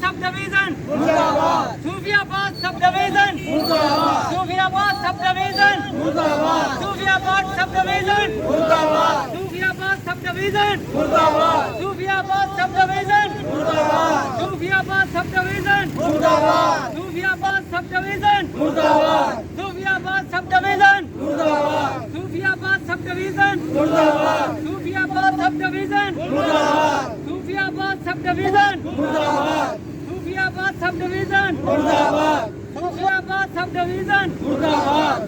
सब डिवीजन मुर्दाबाद, सूफियाबाद sub division मुर्दाबाद, सूफियाबाद सब डिवीजन मुर्दाबाद, सूफियाबाद सब डिवीजन मुर्दाबाद, सूफियाबाद सब डिवीजन मुर्दाबाद, सूफियाबाद सब डिवीजन मुर्दाबाद, सूफियाबाद सब डिवीजन मुर्दाबाद, सूफियाबाद सब डिवीजन मुर्दाबाद, सूफियाबाद सब डिवीजन मुर्दाबाद, सूफियाबाद सब डिवीजन मुर्दाबाद, सूफियाबाद सब डिवीजन मुर्दाबाद, सूफियाबाद सब डिवीजन मुर्दाबाद, सूफियाबाद सब डिवीजन मुर्दाबाद, सूफियाबाद सब डिवीजन मुर्दाबाद।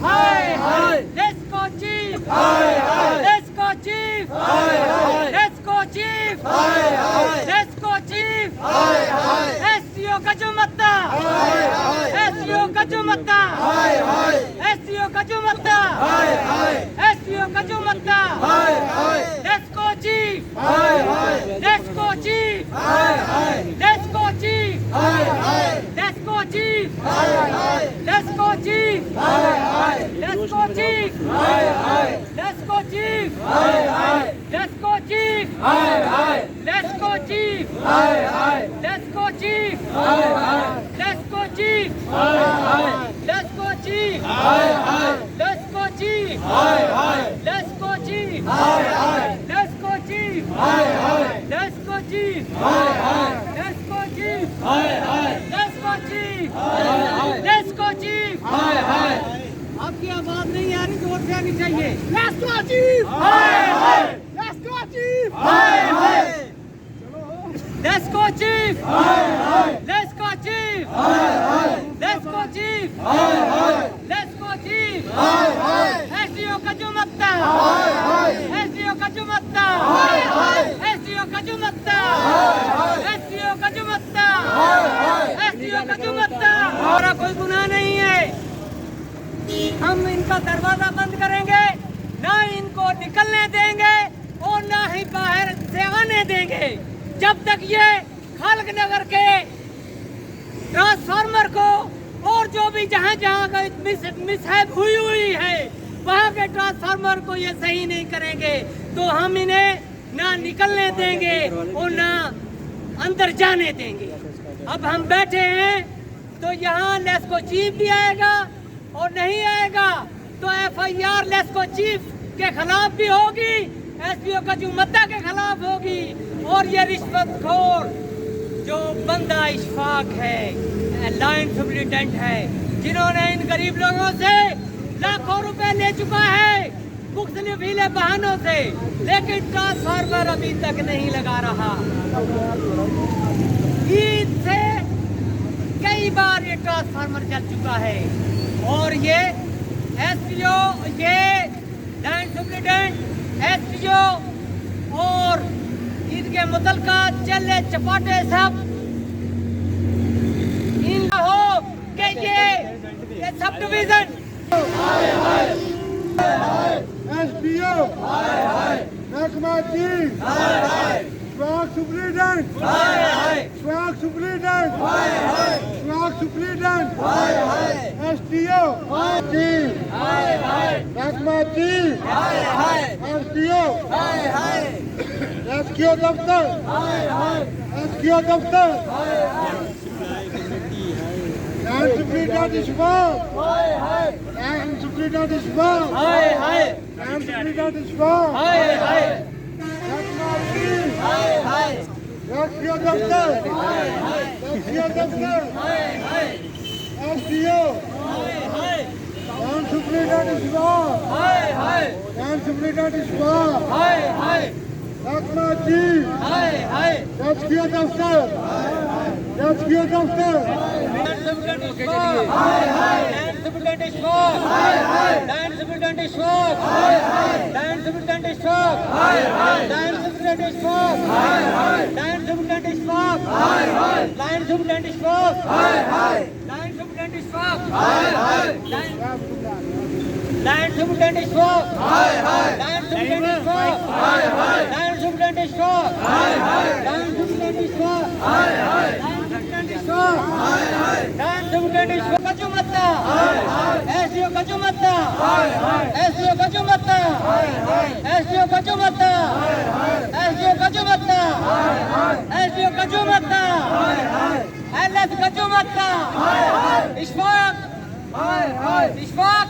हाय हाय लेट्स गो चीफ, हाय हाय लेट्स गो चीफ, हाय हाय लेट्स गो चीफ, हाय हाय लेट्स गो चीफ, हाय हाय एससीओ का जो मत्ता, हाय हाय एससीओ का जो मत्ता, हाय हाय एससीओ का जो मत्ता, हाय हाय एससीओ का जो मत्ता, हाय हाय लेट्स गो चीफ, हाय हाय लेट्स गो चीफ, हाय हाय लेट्स गो चीफ, हाय हाय लेट्स गो चीफ, हाय हाय लेट्स गो चीफ, हाय हाय लेट्स गो चीफ, हाय हाय लेट्स गो चीफ, हाय हाय लेट्स गो चीफ, हाय हाय लेट्स गो चीफ, हाय हाय लेट्स गो चीफ, हाय हाय लेट्स गो चीफ, हाय हाय लेट्स गो चीफ, हाय हाय लेट्स गो चीफ, हाय हाय लेट्स गो चीफ, हाय हाय लेट्स गो चीफ, हाय हाय लेट्स गो चीफ, हाय हाय लेट्स गो चीफ, हाय हाय लेट्स गो चीफ, हाय हाय लेट्स गो चीफ, हाय हाय आपकी आवाज नहीं आ रही, जोर से आनी चाहिए। लेट्स गो चीफ, हाय हाय लेट्स गो चीफ, हाय हाय लेट्स गो चीफ, हाय हाय लेट्स गो चीफ, हाय हाय लेट्स गो चीफ, हाय हाय लेट्स गो चीफ, हाय हाय एसडीओ का जो मत्ता, हाय हाय एसडीओ का जो मत्ता, हाय हाय एसडीओ का जो मत्ता, हाय हाय एसडीओ का जो मत्ता, हाय हाय एसडीओ का जो मत्ता। हमारा कोई गुनाह नहीं है, हम इनका दरवाजा बंद करेंगे, ना इनको निकलने देंगे और ना ही बाहर से आने देंगे जब तक ये खालक नगर के ट्रांसफार्मर को और जो भी जहाँ जहाँ का मिसहैप हुई है वहाँ के ट्रांसफार्मर को ये सही नहीं करेंगे तो हम इन्हें ना निकलने देंगे और ना अंदर जाने देंगे। अब हम बैठे हैं तो यहाँ लेस्को चीफ भी आएगा और नहीं आएगा तो एफआईआर लेस्को चीफ के खिलाफ भी होगी, एसपीओ का जो मद्दा के खिलाफ होगी और ये रिश्वतखोर जो बंदा इशफाक है, लाइन सुपरिटेंडेंट है, जिन्होंने इन गरीब लोगों से लाखों रुपए ले चुका है मुख्तलिफ हीले बहानों से, लेकिन ट्रांसफार्मर अभी तक नहीं लगा रहा। ईद से कई बार ये ट्रांसफार्मर चल चुका है और ये एसपीओ, ये लाइन सुपरिटेंडेंट, एसपीओ और इनके मुतलका चले चपाटे सब इनका हो कि ये सब डिवीजन एसपीओ, महकमा chief, swag superintendent, swag superintendent, swag superintendent, STO chief, महकमा चीफ, एसटीओ, एसक्यू दफ्तर, एसक्यू दफ्तर, line superintendent Ishfaq, line superintendent Ishfaq, line superintendent Ishfaq, महकमा चीफ, एसक्यू दफ्तर, एसक्यू दफ्तर, STO, line superintendent Ishfaq, line superintendent Ishfaq, महकमा चीफ, एसक्यू दफ्तर, SQ दफ्तर, एसडीओ का जो मत्ता इलियास गजू मत्ता इशफाक इशफाक